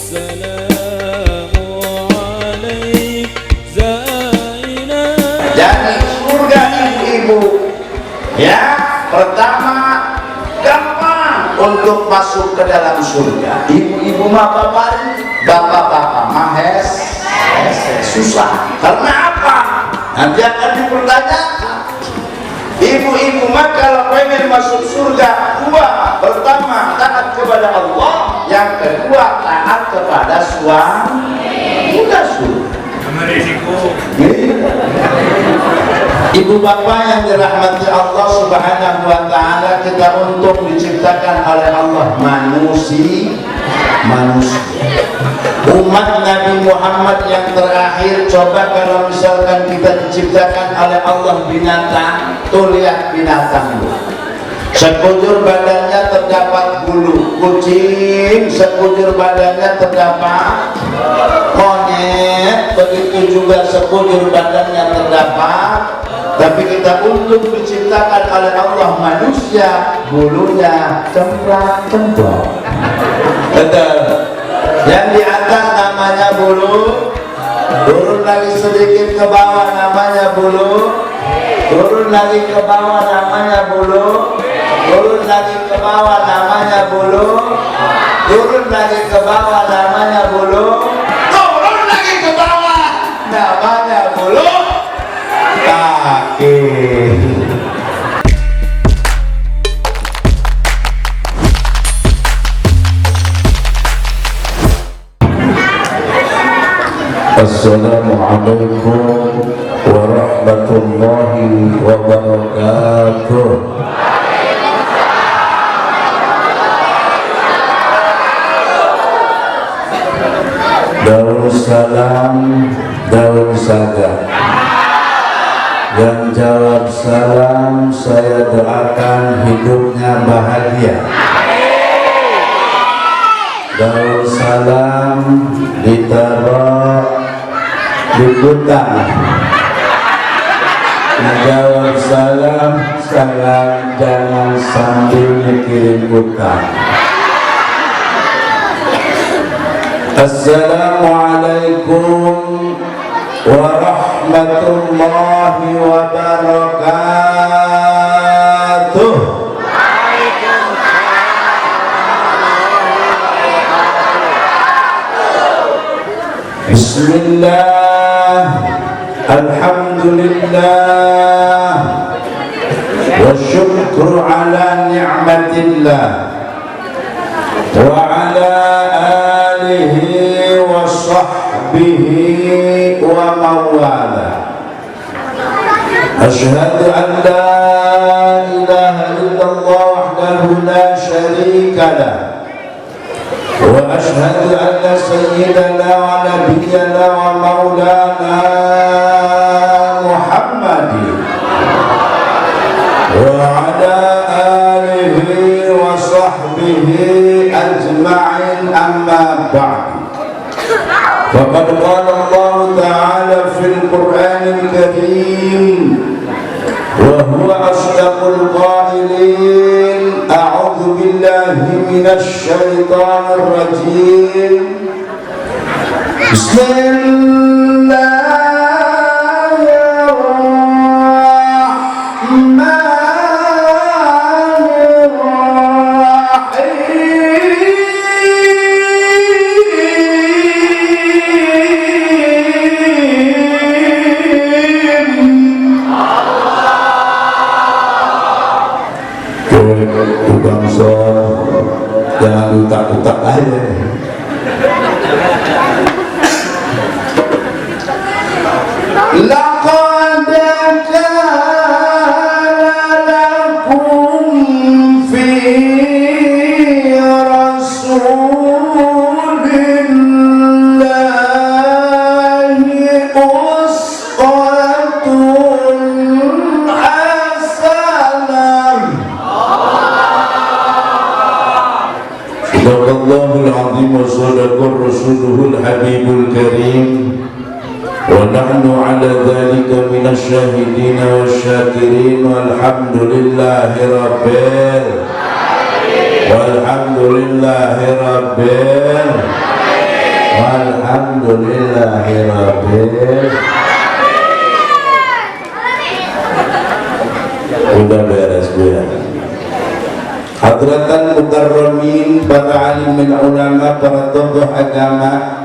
Jadi surga ibu-ibu ya, pertama gampang untuk masuk ke dalam surga. Ibu-ibu mah bapak-bapak mahes susah. Karena apa? Nanti akan dipertanyakan. Ibu-ibu mah kalau pengen masuk surga, dua, pertama taat kepada Allah, yang kedua taat kepada suami. Udah surga. Ibu bapak yang dirahmati Allah subhanahu wa ta'ala, kita untung diciptakan oleh Allah manusia umat Nabi Muhammad yang terakhir. Coba kalau misalkan kita diciptakan oleh Allah binatang, tuh lihat binatang sekujur badannya terdapat bulu, kucing sekujur badannya terdapat monyet, begitu juga sekujur badannya terdapat. Tapi kita untuk diciptakan oleh Allah manusia, bulunya cemplak-cemplok. Betul. Yang di atas namanya bulu, turun lagi sedikit ke bawah namanya bulu, turun lagi ke bawah namanya bulu, turun lagi ke bawah namanya bulu, turun lagi ke bawah namanya bulu, turun lagi ke bawah namanya bulu kaki. Assalamualaikum warahmatullahi wabarakatuh. Daun salam, daun saga. Yang jawab salam saya doakan hidupnya bahagia. Daun salam ditaruh di gudang. Jawab salam, salam jangan sambil mikirin utang. Assalamualaikum warahmatullahi wabarakatuh. Bismillah, alhamdulillah, wa syukru ala ni'matillah, wa ala alihi wa sahbihi wa mawala. Ashhadu an la ilaha illallah wahdahu la sharika lah, wa ashhadu anna sayyidana wa nabiyyana wa maulana Muhammadin wa ala alihi wa sahbihi ajma'in, amma ba'd. Faqad qala Allah ta'ala fil Qur'anil Karim wa huwa asdaqul qailin, a'udzu billahi minasy syaithanir rajim. Tukang sol jangan utak-utak aja. Laqad kana lakum fi rasulillahi uswatun hasanah. Sadaqallahul azim wa sadaqar rasuluhul habibul karim, wa nahnu ala dhalika minasy syahidin wasyakirin, walhamdulillahi rabbil Walhamdulillahirabbil. Udah beres gue. Hadratan mukarramin, para alim min ulama, para tokoh agama,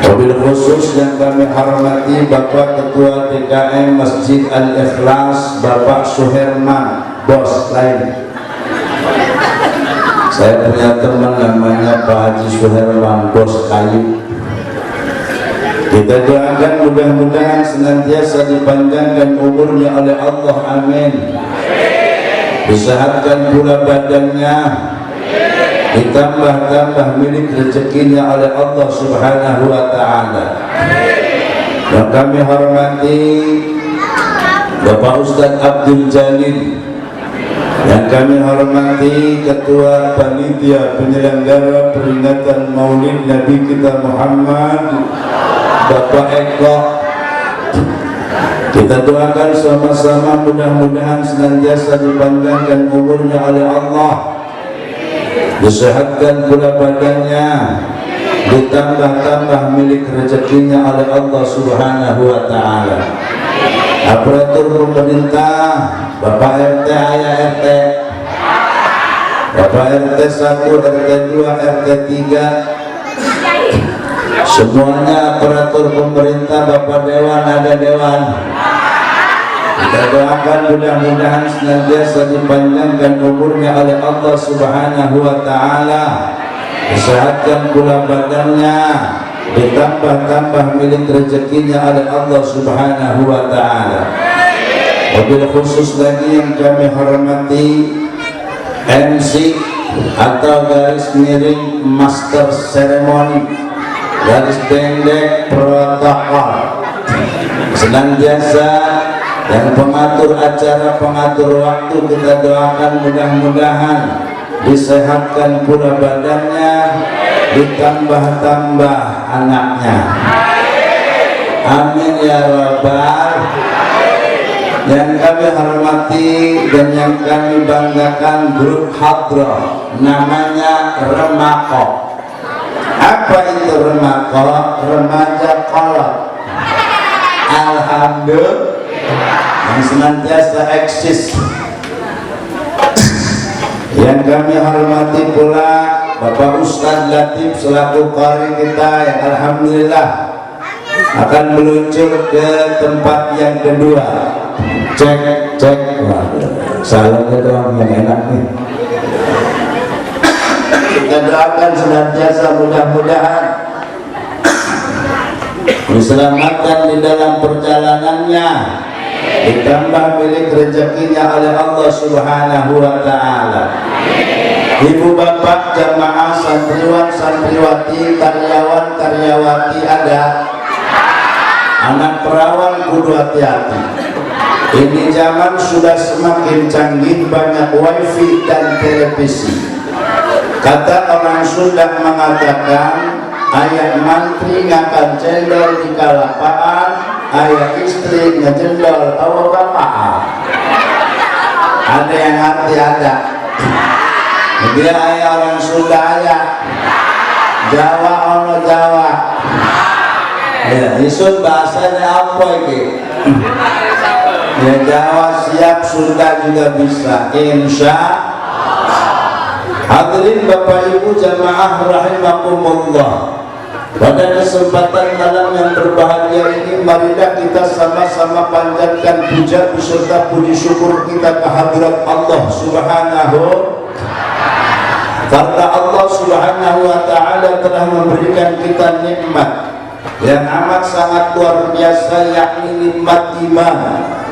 wabil khusus yang kami hormati Bapak Ketua DKM Masjid Al-Ikhlas, Bapak Suherman, bos lain. Saya punya teman namanya Pak Haji Suherman, bos kayu. Kita doakan mudah-mudahan senantiasa dipanjangkan umurnya oleh Allah, amin. Disehatkan pula badannya, ditambah-tambah milik rezekinya oleh Allah Subhanahu wa ta'ala. Yang kami hormati Bapak Ustadz Abdul Jalil, yang kami hormati Ketua Panitia Penyelenggara Peringatan Maulid Nabi kita Muhammad, Bapak Eko. Kita doakan sama-sama mudah-mudahan senantiasa dipanjangkan umurnya oleh Allah, disehatkan pula badannya, ditambah-tambah milik rezekinya oleh Allah Subhanahu wa ta'ala. Aparatur pemerintah, Bapak RT, Ayah RT, Bapak RT 1, RT 2, RT 3, semuanya aparatur pemerintah, Bapak Dewan, ada Dewan. Kita doakan mudah-mudahan senantiasa dipanjangkan umurnya oleh Allah Subhanahu wa ta'ala, disehatkan pula badannya, ditambah-tambah milik rezekinya oleh Allah Subhanahu wa ta'ala. Wabil khusus lagi yang kami hormati MC atau garis miring master seremoni, garis pendek protokol, senantiasa dan pengatur acara, pengatur waktu, kita doakan mudah-mudahan disehatkan pula badannya, ditambah-tambah anaknya, amin ya rabbal. Yang kami hormati dan yang kami banggakan grup Hadroh, namanya Remako. Apa itu Remako? Remaja kolot. Alhamdulillah yang senantiasa eksis. Yang kami hormati pula Bapak Ustadz Latif selaku qari kita yang alhamdulillah akan meluncur ke tempat yang kedua. Cek salahnya doang yang enak nih. Kita doakan senantiasa mudah-mudahan diselamatkan di dalam perjalanannya, ditambah milik rezekinya oleh Allah Subhanahu wa ta'ala. Ibu bapak, jamaah, santriwan, santriwati, karyawan, karyawati ada, anak perawan kudu hati-hati. Ini zaman sudah semakin canggih, banyak wifi dan televisi. Kata orang Sunda mengatakan, ayah mantri ngakan cendol di kalapaan, ayah istri ngejendol awal bapaan. Ada yang hati ada. Dia ayah orang Sunda ayah, Jawa ono Jawa. Ya, isun bahasanya apa ini? Ya Jawa siap, Sunda juga bisa, insya Allah. Hadirin Bapak Ibu jamaah rahimakumullah. Pada kesempatan malam yang berbahagia ini, marilah kita sama-sama panjatkan puja beserta puji syukur kita kehadirat Allah Subhanahu. Karena Allah Subhanahu wa ta'ala telah memberikan kita nikmat yang amat sangat luar biasa, yakni nikmat iman,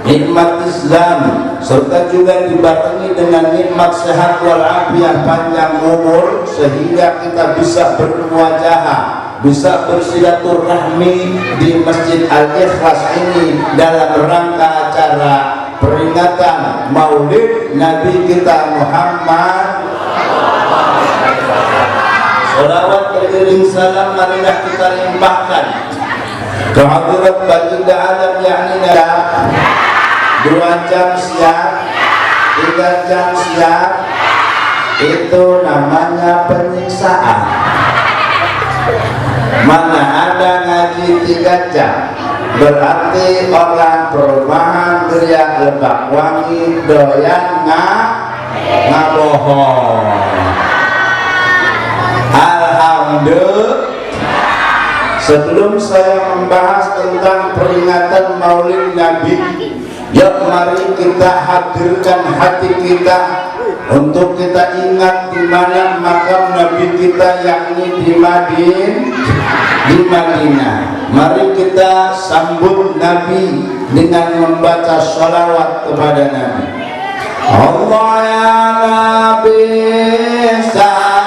nikmat Islam, serta juga dibarengi dengan nikmat sehat walafiat, panjang umur, sehingga kita bisa bermuajahah, bisa bersilaturahmi di Masjid Al-Ikhlas ini dalam rangka acara peringatan Maulid Nabi kita Muhammad. Salawat beriring salam marilah kita limpahkan kehadirat baginda alam yakni Nabi. 2 jam siap, 3 jam siap, itu namanya penyiksaan. Mana ada ngaji 3 jam berarti orang perumahan Geriak Lebak Wangi doyan ngabohong. Alhamdulillah. Sebelum saya membahas tentang peringatan Maulid Nabi, yuk mari kita hadirkan hati kita untuk kita ingat di mana makam Nabi kita, yakni di Madinah. Mari kita sambut Nabi dengan membaca sholawat kepada Nabi. Allah ya Nabi salam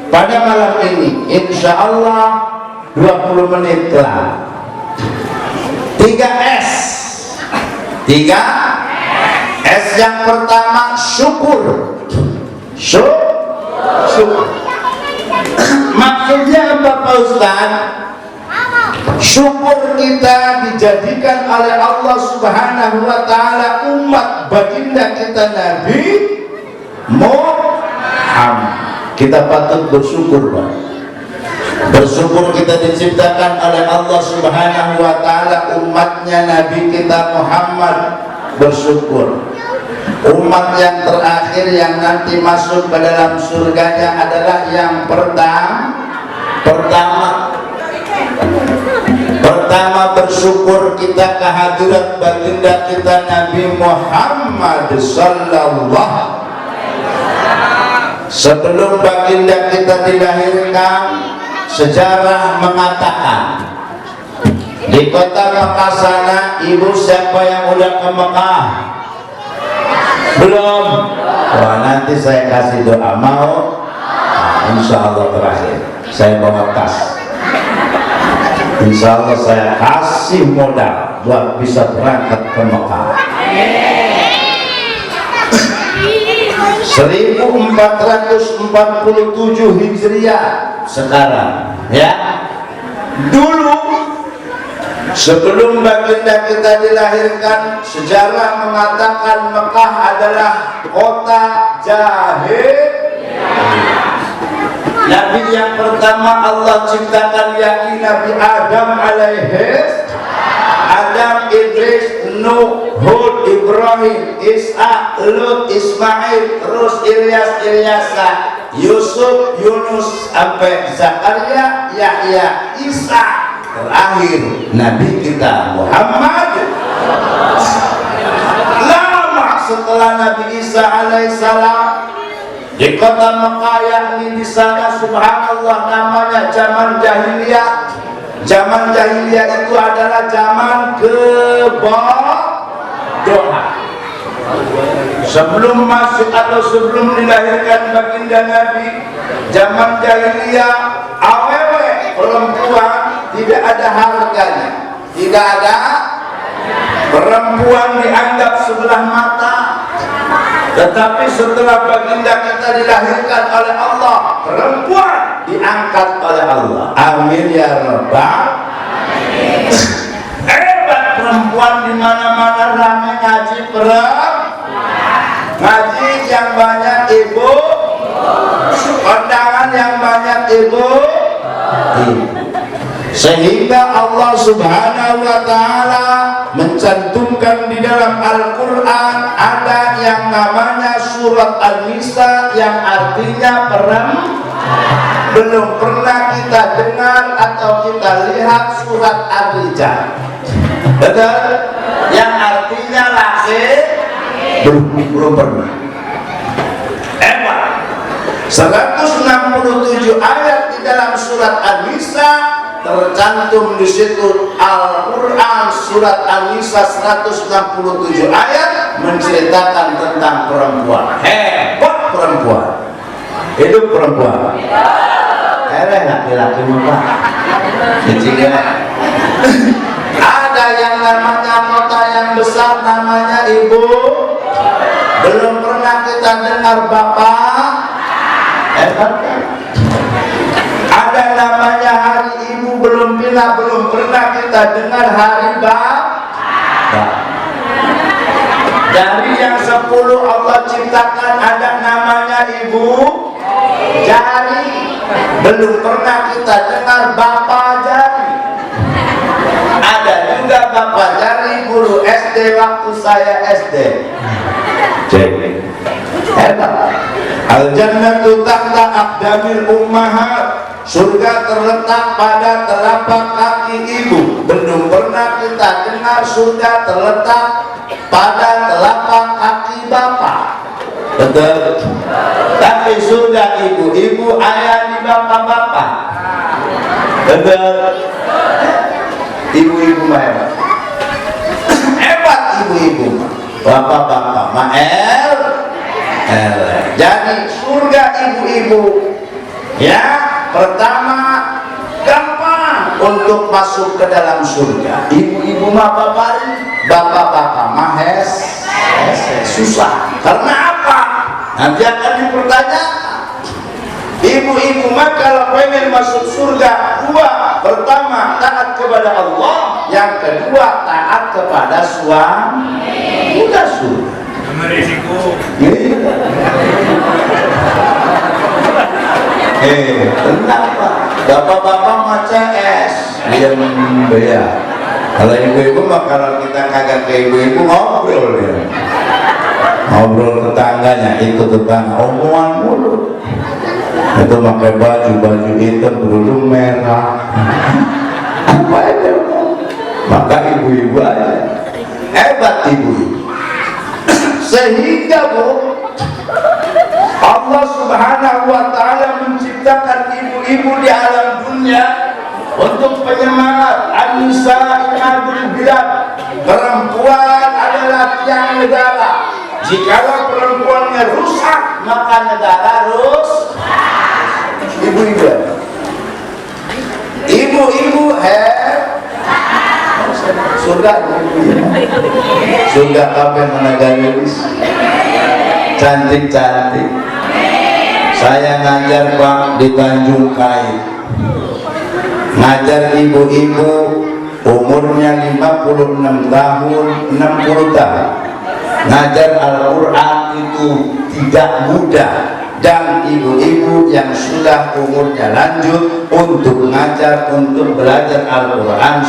pada malam ini insya Allah 20 menit lah. 3S. 3S yang pertama syukur. Syukur. Maksudnya apa Pak Ustaz? Syukur kita dijadikan oleh Allah Subhanahu wa Ta'ala umat baginda kita Nabi Muhammad. Kita patut bersyukur, Pak. Bersyukur kita diciptakan oleh Allah Subhanahu wa Ta'ala umatnya Nabi kita Muhammad. Bersyukur. Umat yang terakhir yang nanti masuk ke dalam surganya adalah yang pertama bersyukur kita kehadirat baginda kita Nabi Muhammad sallallahu. Sebelum baginda kita dilahirkan, sejarah mengatakan di kota Mekah sana, ibu siapa yang udah ke Mekah? Belum? Wah, nanti saya kasih doa, mau? Nah, insya Allah terakhir saya bawa tas, insya Allah saya kasih modal buat bisa berangkat ke Mekah. 1447 Hijriah sekarang, ya. Dulu sebelum baginda kita dilahirkan, sejarah mengatakan Mekah adalah kota jahiliyah. Nabi yang pertama Allah ciptakan yakni Nabi Adam alaihis, Adam, Idris, Nuh, Hud, Ibrahim, Ishak, Lut, Ismail, terus Ilyas, Ilyasa, Yusuf, Yunus, sampai Zakaria, Yahya, Isa, terakhir Nabi kita Muhammad. Lama setelah Nabi Isa alaihissalam di kota Mekah, yakni di sana subhanallah namanya zaman jahiliyah. Zaman jahiliyah itu adalah zaman kebodohan. Sebelum masuk atau sebelum dilahirkan baginda Nabi, zaman jahiliyah awewe perempuan tidak ada harganya, tidak ada. Perempuan dianggap sebelah mata. Tetapi setelah baginda kita dilahirkan oleh Allah, perempuan diangkat oleh Allah. Amin ya rabbal alamin. Hebat perempuan, di mana-mana ramai ngaji perempuan. Ngaji yang banyak ibu, kondangan yang banyak ibu. Sehingga Allah subhanahu wa ta'ala mencantumkan di dalam Al-Quran ada yang namanya surat An-Nisa, yang artinya perempuan. Belum pernah kita dengar atau kita lihat surat Ar-Rijal, betul? Yang artinya laki, belum pernah. 167 ayat di dalam surat An-Nisa tercantum di situ. Al-Quran surat An-Nisa 167 ayat menceritakan tentang perempuan. Hebat perempuan, hidup perempuan. Laki-laki muka ada yang namanya kota yang besar namanya ibu. Belum pernah kita dengar bapak. Ada namanya hari ibu, belum pernah kita dengar hari bapak. Dari yang 10 Allah ciptakan ada namanya ibu jari. Belum pernah kita dengar bapak jari. Ada juga bapak jari guru SD waktu saya SD. Hebat. Al-jannatu tahta aqdamil ummahat. Surga terletak pada telapak kaki ibu. Belum pernah kita dengar surga terletak pada telapak kaki bapak. Betul. Tapi surga ibu-ibu, ayah di bapak-bapak. Betul. Ibu-ibu mah hebat. Hebat ibu-ibu, bapak-bapak mah jadi surga ibu-ibu, ya, pertama gampang untuk masuk ke dalam surga. Ibu-ibu mah bapak-bapak mah susah. Karena apa? Nanti akan dipertanyakan. Ibu-ibu mah kalau pengen masuk surga, dua, pertama taat kepada Allah, yang kedua taat kepada suami. Udah surga. Berisiko. Kenapa? Bapak-bapak mah CS, dia membayar. Kalau ibu-ibu mah kalau kita kagak ke ibu-ibu ngobrol dia. ngobrol tetangganya, itu tetangga omongan mulut, itu pakai baju hitam berudung merah, apa aja, maka ibu-ibu aja hebat ibu-ibu. Sehingga Bu, Allah Subhanahu wa Ta'ala menciptakan ibu-ibu di alam dunia untuk penyemangat. An-nisa imadul bilad, perempuan adalah tiang negara. Jikalau perempuannya rusak, maka negara rusak. Ibu-ibu, ibu-ibu surga, surga apa yang menagaris, cantik-cantik. Saya ngajar Pak di Tanjung Kait, ngajar ibu-ibu umurnya 56 tahun, 60 tahun. Ngajar Al-Quran itu tidak mudah, dan ibu-ibu yang sudah umurnya lanjut untuk ngajar, untuk belajar Al-Quran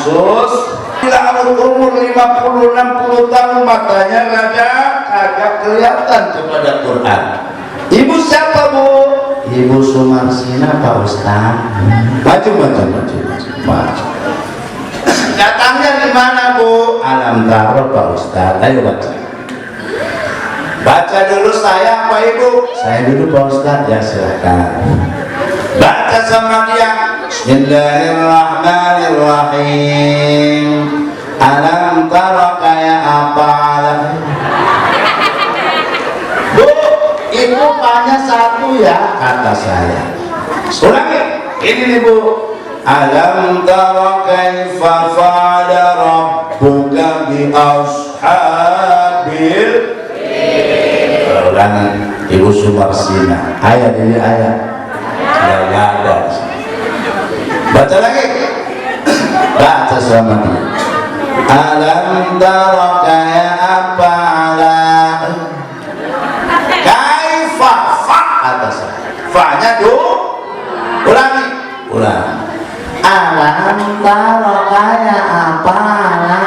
bila umur 50-60 tahun matanya rada agak kelihatan kepada Quran. Ibu siapa Bu? Ibu Sumarsina Pak Ustaz. Maju. Datangnya di mana Bu? Alam Taro Pak Ustaz. Ayo baca. Baca dulu saya apa Ibu? Saya dulu Pak Ustaz. Ya silakan. Baca sama dia. Bismillahirrahmanirrahim. Alam taro kayak apa? Bu, itu hanya satu ya, kata saya. Ulangi. Ini nih Bu. Alam taro kaifa fa'ala rabbuka bi ashabil. Ulangi. Ibu Sumarsina. Ayat ini ayat. Tidak ada. Baca lagi. Baca sama dia. Alam tara kaya apa ala kaifa fa atas fa-nya do. Ulangi. Alam tara kaya apa ala.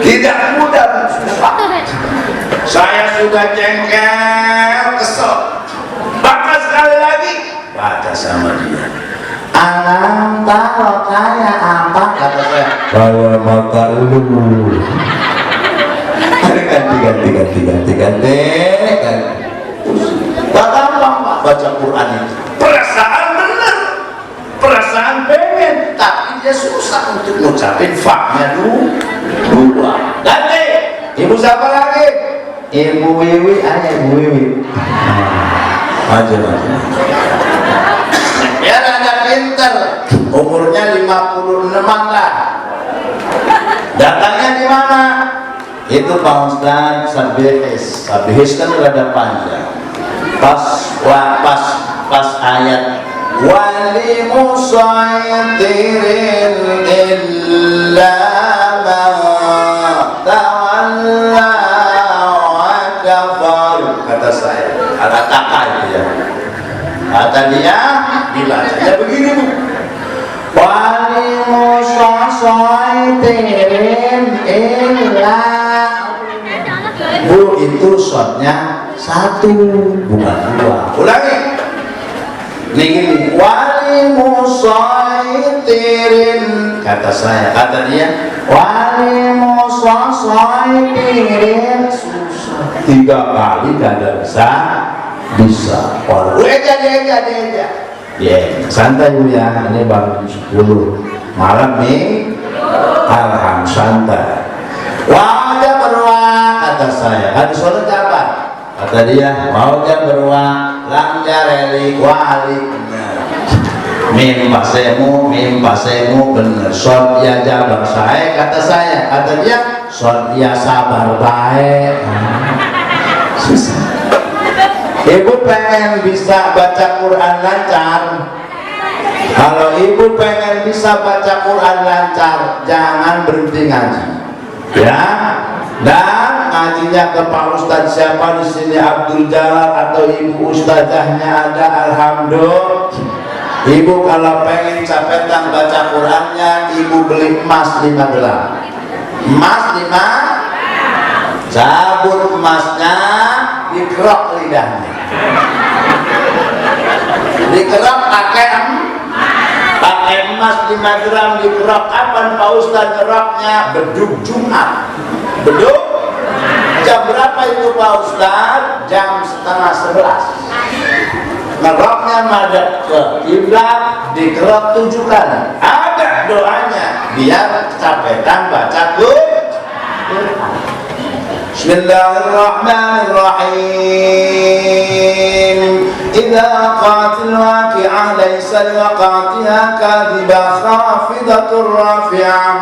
Tidak mudah, susah. Saya sudah jengkel, kesel. Baca sekali lagi. Baca sama dia. Alam taro kayak apa, kata saya. Kayak mata lu. Ganti. Gampang Pak baca Quran itu. Perasaan benar, perasaan pengen, tapi dia susah untuk ngucapin fa-nya dulu. Ganti. Ibu siapa lagi? Ibu Wiwi, Ibu Wiwi. Maju. Ya rada pinter, umurnya 56-an lah. Datangnya di mana? Itu Pak Ustaz Sabihis kan rada panjang. Pas ayat wali musaytirin illa ma tawalla wa kafar, kata saya. Ada takal ya. Kata dia dibacanya begini Bu. Wali musaytirin illa. Bu, itu shotnya satu, bukan dua. Ulangi. Nih, wali musaytirin, kata saya. Kata dia, wali musaytirin. Susah. 3 kali tidak bisa. Eja. Ya, santai Bu ya. Ini baru 10 malam nih. Alham santai. Wajah beruang, kata saya. Hadis sholat apa? Kata dia, wajah beruang, lam jareli wali. Mim pasemu bener. Shot ya jabar saya, kata saya. Kata dia, shot ya sabar baik. Susah. Ibu pengen bisa baca Quran lancar. Kalau ibu pengen bisa baca Quran lancar, jangan berhenti ngaji. Ya, dan ngajinya ke Pak Ustadz siapa di sini, Abdul Jalal atau ibu ustazahnya ada, alhamdulillah. Ibu kalau pengen capetan baca Qurannya, ibu beli emas 5 gram. Emas 5 cabut emasnya, dikerok lidahnya, dikerok pakai emas 5 gram, dikerok. Kapan Pak Ustadz nyeroknya? Beduk Jumat. Beduk jam berapa itu Pak Ustadz? Jam 10:30. Ngeroknya madep ke kiblat, dikerok 7 kali. Ada doanya biar capetan baca Quran. Bismillahirrahmanirrahim. Idza waqa'atil waqi'ah laysa liwaqa'atiha kadhibah khafidatur rafi'ah.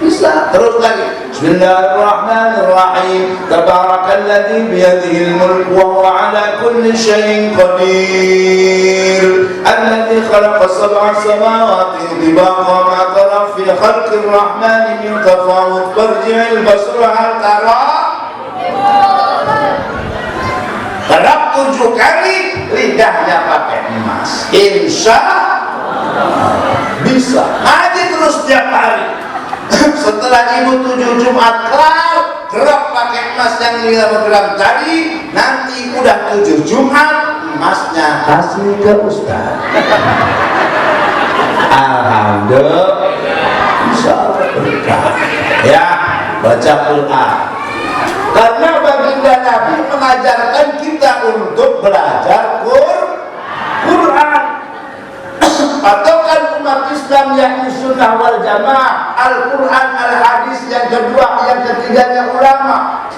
Bisa terus lagi. Bismillahirrahmanirrahim. Tabarakalladzi biyadihil mulk wa huwa ala kulli syai'in qadir. Alladzi khalaqa sab'a samawati tibaqa ma tara fi khalqir rahmani min tafawut. Farji'il basara hal tara. Kerap 7 kali, lidahnya pakai emas. Insya Allah bisa. Ngaji terus tiap hari. Setelah ibu 7 Jumat kelar, kerap pakai emas yang 5 gram tadi. Nanti udah 7 Jumat, emasnya kasih ke Ustaz. Alhamdulillah, insya Allah berkah. Ya, baca Quran. Karena baginda Nabi mengajarkan kita untuk belajar Quran. Patokan umat Islam yakni sunnah wal jamaah, Al-Quran, Al-Hadis. Yang kedua, yang ketiganya ulama.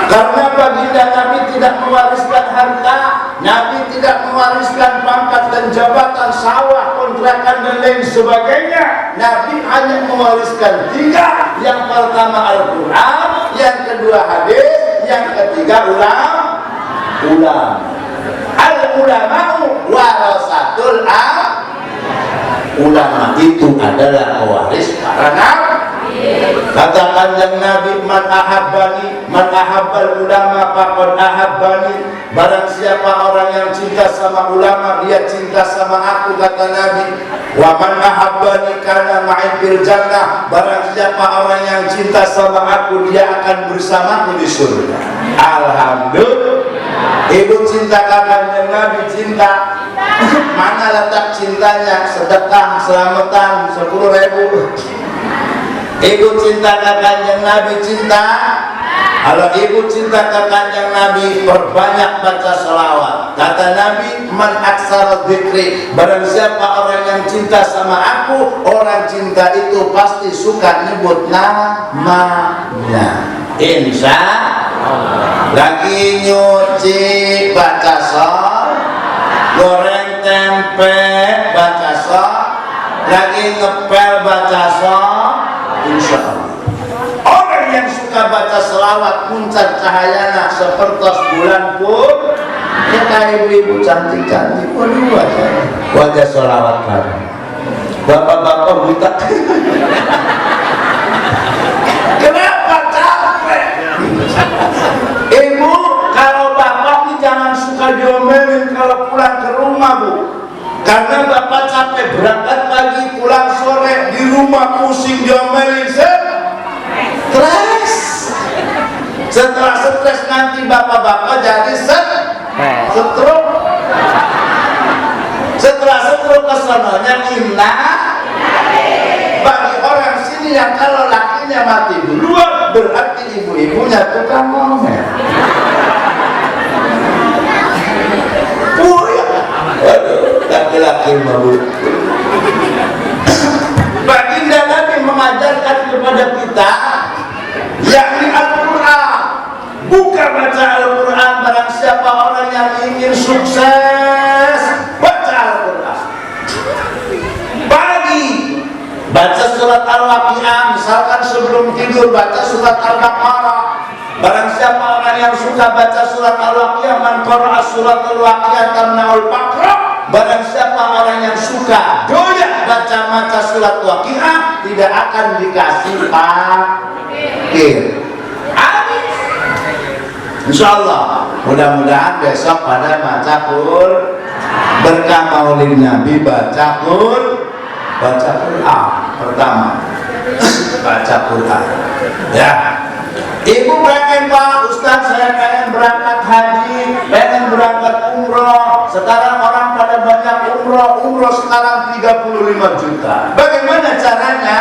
Karena baginda Nabi tidak mewariskan harta, Nabi tidak mewariskan pangkat dan jabatan, sawah, kontrakan dan lain sebagainya. Nabi hanya mewariskan 3. Yang pertama Al-Quran, yang kedua hadis, yang ketiga ulama. Al-ulama'u warasatul ulama itu adalah pewaris para nabi. Kata kanjeng Nabi, man ahabbani, man ahabbal ulama faqad ahabbani. Barang siapa orang yang cinta sama ulama, dia cinta sama aku, kata Nabi. Wa man ahabbani kana ma'i fil jannah. Barang siapa orang yang cinta sama aku, dia akan bersamaku di surga. Alhamdulillah. Ibu cinta kanjeng Nabi, cinta. Mana letak cintanya? Sedekah selamatan 10.000. Ibu cinta kanjeng Nabi, cinta. Kalau ibu cinta kanjeng Nabi, perbanyak baca selawat. Kata Nabi, man aksara dzikri. Barang siapa orang yang cinta sama aku, orang cinta itu pasti suka nyebut namanya. Insya Allah. Lagi nyuci baca selawat, goreng tempe baca selawat, lagi ngepel baca selawat. Insya Allah. Orang yang suka baca selawat muncar cahayana sepertos bulan pun. Ya kayak ibu-ibu cantik-cantik. Waduh wajah selawat kan. Bapak-bapak buta. Kenapa capek? Ibu, kalau bapak ini jangan suka diomelin kalau pulang ke rumah, Bu. Karena bapak capek berangkat pagi, pulang sore, di rumah pusing diomelin, stres. Setelah stres nanti bapak-bapak jadi stroke. Setelah stroke kesononya indah. Bagi orang sini yang kalau lakinya mati duluan, berarti ibu-ibunya tukang ngomel. Waduh, laki-laki mabuk. Baginda Nabi mengajarkan kepada kita, yakni Al-Quran. Buka baca Al-Quran. Barang siapa orang yang ingin sukses, baca Al-Quran. Pagi baca surat Al-Waqi'ah, misalkan sebelum tidur baca surat Al-Baqarah. Barang siapa orang yang suka baca surat Al-Waqi'ah, man qara'a surat Al-Waqi'ah tamna'ul faqra. Barang siapa orang yang suka doyan baca surat Waqi'ah, tidak akan dikasih fakir. Amin. Insyaallah. Mudah-mudahan besok pada baca Quran. Berkah Maulid Nabi baca Quran. Pertama baca Quran. Ya. Ibu baca Pak Ustaz, saya pengen berangkat haji, pengen berangkat umroh. Sekarang orang pada banyak umroh sekarang 35 juta. Bagaimana caranya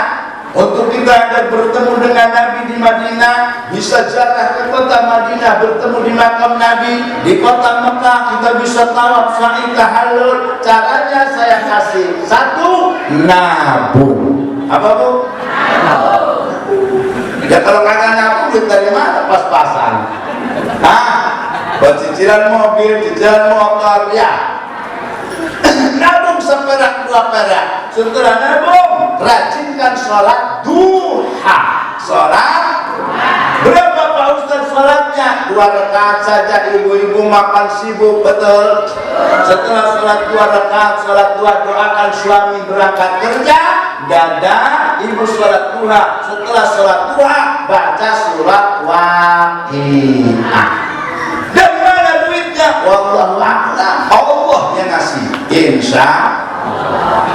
untuk kita akan bertemu dengan Nabi di Madinah, bisa ziarah ke kota Madinah, bertemu di makam Nabi di kota Mekah, kita bisa tawaf, sa'i, tahallul. Caranya saya kasih satu, nabung. Apa Bu? Ya kalau kagak nabung duit dari mana pas-pasan? Buat cicilan mobil, cicilan motor, ya. Nabung seperak dua perak. Setelah nabung, rajinkan sholat duha. Sholat berapa Pak Ustaz sholatnya? 2 rakaat saja, ibu-ibu makan sibuk, betul. Setelah sholat 2 rakaat, sholat duha, doakan suami berangkat kerja. Dada, ibu sholat duha. Setelah sholat duha, baca surat Waqiah. Dan mana duitnya? Wallahu a'lam. Allah yang ngasih. Insya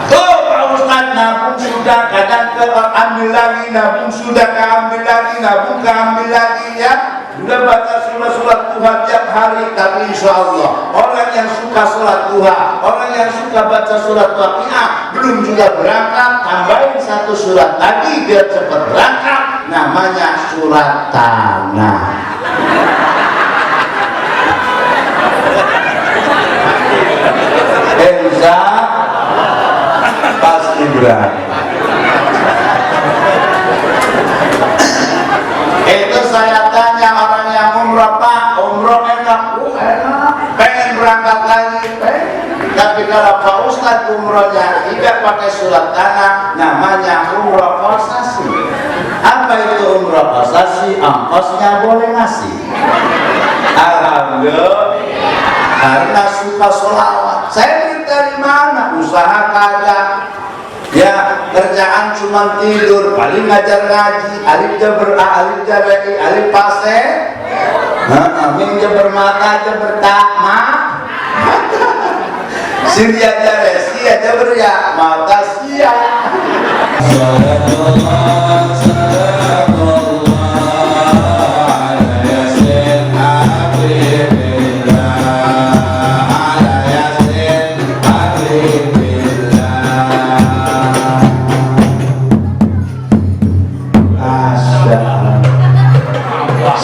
Allah. Pak Ustaz, nabung sudah, kadang ambil lagi, nabung sudah, ambil lagi, nabung ambil lagi, ya. Sudah baca surat duha tiap hari, tapi insya Allah orang yang suka sholat duha, orang yang suka baca surat Waqiah, belum juga berangkat, tambahin 1 surat lagi biar cepat berangkat, namanya surat tanah. Enza pasti berangkat. Itu saya tanya orang yang umroh, Pak, umroh enak, enak, pengen berangkat lagi, tapi kalau Pak Ustadz umrohnya tidak pakai surat tanah, namanya umroh kosasi. Apa itu umroh kosasi? Ongkosnya boleh ngasih. Alhamdulillah, karena suka sholawat. Saya duit dari mana? Usaha kagak. Ya, kerjaan cuma tidur, paling ngajar ngaji, alif jaber a, alif jaber i, alif pase, min jaber mata, jaber tak, ma, siria jaber, sia jaber ya, mata sia.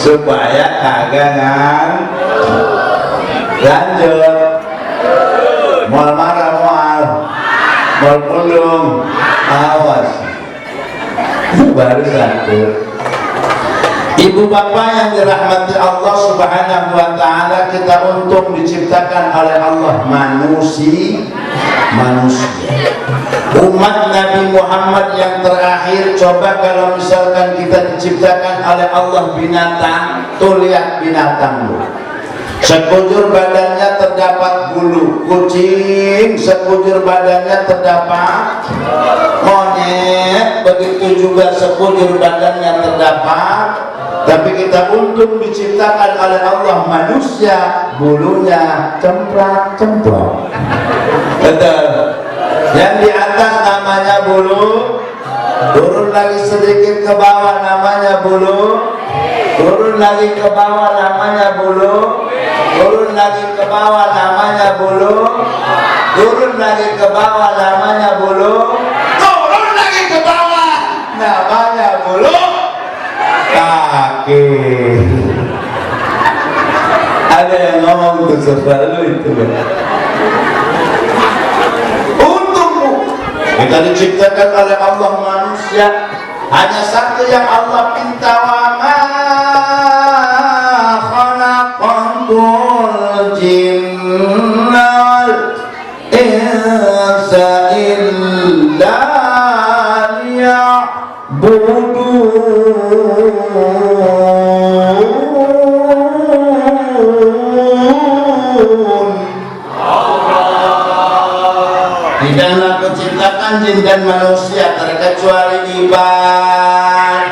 Supaya kagangan lanjut mal marah mal pulung, awas baru satu. Ibu bapak yang dirahmati Allah subhanahu wa ta'ala, kita untung diciptakan oleh Allah manusia umat Nabi Muhammad yang terakhir. Coba kalau misalkan kita diciptakan oleh Allah binatang, tuh lihat binatang lu, sekujur badannya terdapat bulu. Kucing sekujur badannya terdapat monyet, begitu juga sekujur badannya terdapat. Tapi kita untung diciptakan oleh Allah manusia, bulunya cemprang-cemprong. Betul. Yang di atas namanya bulu, turun lagi sedikit ke bawah namanya bulu, turun lagi ke bawah namanya bulu, turun lagi ke bawah namanya bulu, turun lagi ke bawah namanya bulu, turun lagi ke bawah namanya bulu kaki. Ada yang ngomong tuh selalu itu kan. Kita diciptakan oleh Allah manusia, hanya satu yang Allah pinta, wa ma khalaqatul jinna wal insa illa liya'budun. Tidaklah kuciptakan jin dan manusia terkecuali ibadah.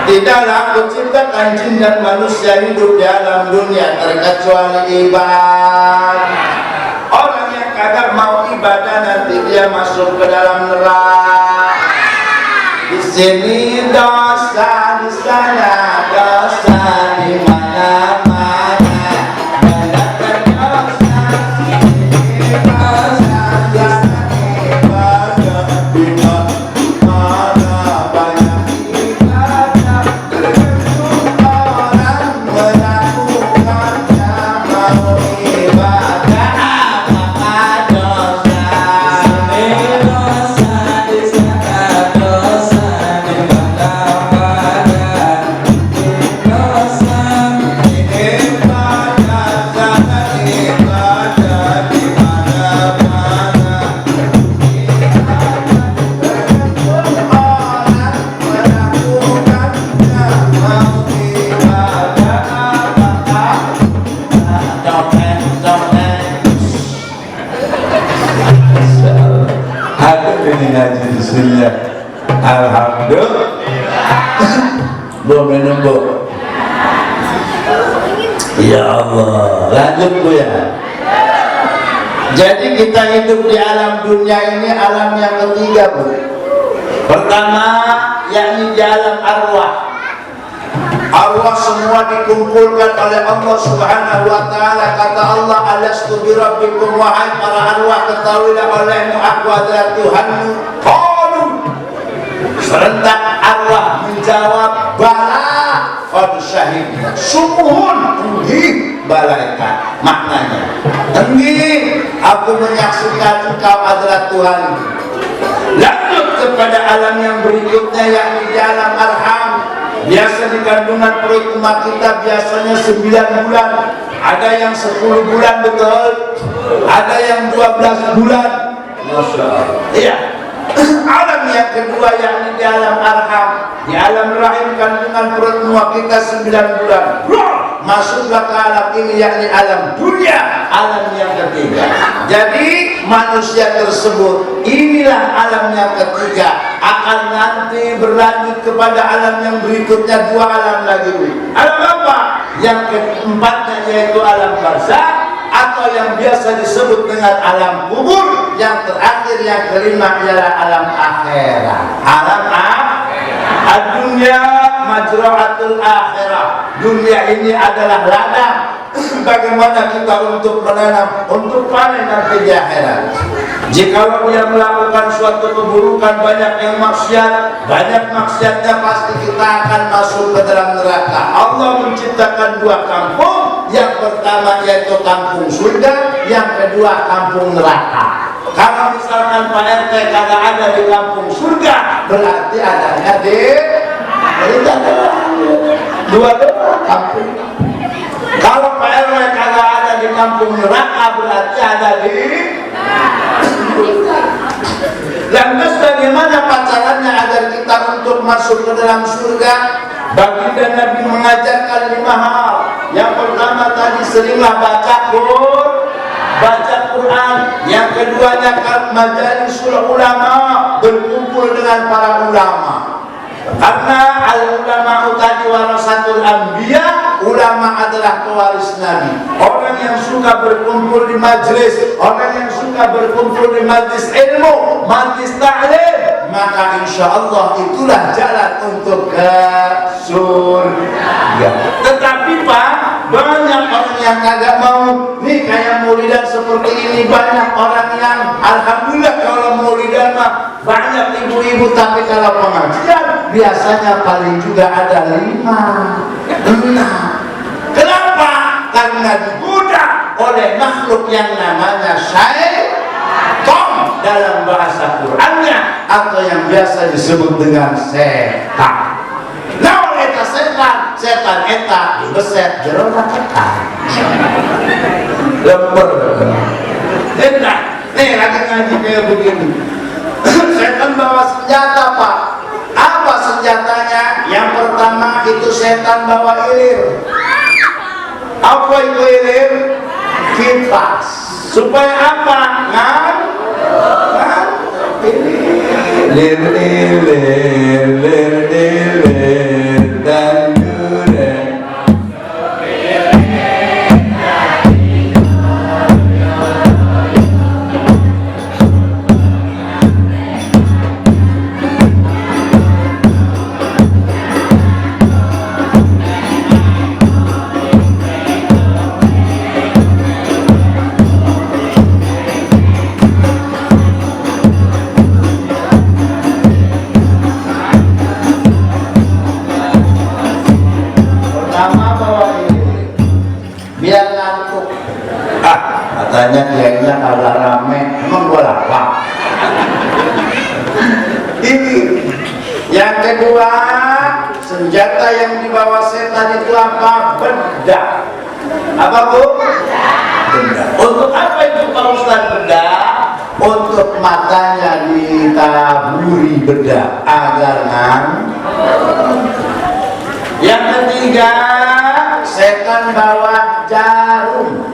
Tidaklah kuciptakan jin dan manusia hidup di alam dunia terkecuali ibadah. Orang yang kagak mau ibadah nanti dia masuk ke dalam neraka. sini dosa, di sana dosa, di mana-mana banyak berdosa. Sini dosa, di sana ibadah, di mana-mana banyak ibadah. Tergantung orang melakukannya, mau ibadah apakah dosa. Sini dosa, di sana dosa, di mana-mana dosa. Ini ibadah, sana ibadah, di mana-mana orang melakukannya, mau ibadah apakah Ada ini ngaji di sini. Alhamdulillah. belum menunggu. Ya Allah, lanjut Bu ya. Jadi kita hidup di alam dunia ini alam yang ketiga Bu. Pertama yakni di alam arwah. Arwah semua dikumpulkan oleh Allah Subhanahu wa taala. Kata Allah, alastu bi rabbikum, wahai para arwah, ketahuilah olehmu aku adalah Tuhanmu. Qalu, serentak arwah menjawab, bala qad syahidna. Sungguhun enggi balaikan. Maknanya, enggi aku menyaksikan engkau adalah Tuhan. Lanjut kepada alam yang berikutnya yakni di alam arham. Biasa di kandungan perut emak kita biasanya 9 bulan, ada yang 10 bulan betul, ada yang 12 bulan. Masya Allah. Iya. Alam yang kedua yakni di alam arham, di alam rahim kandungan perut emak kita 9 bulan. Masuklah ke alam ini yakni alam dunia, alam yang ketiga. Jadi manusia tersebut inilah alam yang ketiga, akan nanti berlanjut kepada alam yang berikutnya, 2 alam lagi. Alam apa? Yang keempatnya yaitu alam barzakh atau yang biasa disebut dengan alam kubur. Yang terakhir yang kelima ialah alam akhirat. Alam dunia majra'atul akhirah. Dunia ini adalah ladang bagaimana kita untuk menanam, untuk panen nanti di akhirat. Jikalau dia melakukan suatu keburukan, banyak yang maksiat, banyak maksiatnya, pasti kita akan masuk ke dalam neraka. Allah menciptakan 2 kampung. Yang pertama yaitu kampung surga, yang kedua kampung neraka. Kalau misalkan Pak RT kagak ada di kampung surga, berarti adanya di dua kampung. Kalau Pak RW kagak ada di kampung neraka, berarti ada di. Lantas bagaimana pacarannya agar kita untuk masuk ke dalam surga? Baginda Nabi mengajarkan 5 hal. Yang pertama tadi, seringlah baca Quran. Yang keduanya majalisul ulama, berkumpul dengan para ulama. Karena al-ulama tadi warasatul anbiya, ulama adalah pewaris Nabi. Orang yang suka berkumpul di majlis, orang yang suka berkumpul di majlis ilmu, majlis ta'lim, maka insya Allah itulah jalan untuk ke surga. Tetapi Pak, banyak orang yang kagak mau. Nih kayak maulidan seperti ini, banyak orang yang alhamdulillah kalau maulidan mah banyak ibu-ibu, tapi kalau pengajian biasanya paling juga ada 5, 6. Kenapa? Karena digoda oleh makhluk yang namanya syaitan dalam bahasa Qur'annya, atau yang biasa disebut dengan setan. Nah, oleh setan eta beset jero neraka. Lemper. Enak. Nih lagi ngaji kayak begini. Setan bawa senjata Pak. Apa senjatanya? Yang pertama itu setan bawa ilir. Apa itu ilir? Kipas. Supaya apa? Lir dan duren. katanya kiainya agak rame, emang gua lapar. Ini yang kedua, senjata yang dibawa setan itu apa? Bedak. Apa bu? Bedak. Untuk apa itu Pak Ustaz bedak? Untuk matanya ditaburi bedak agar Yang ketiga, setan bawa jarum.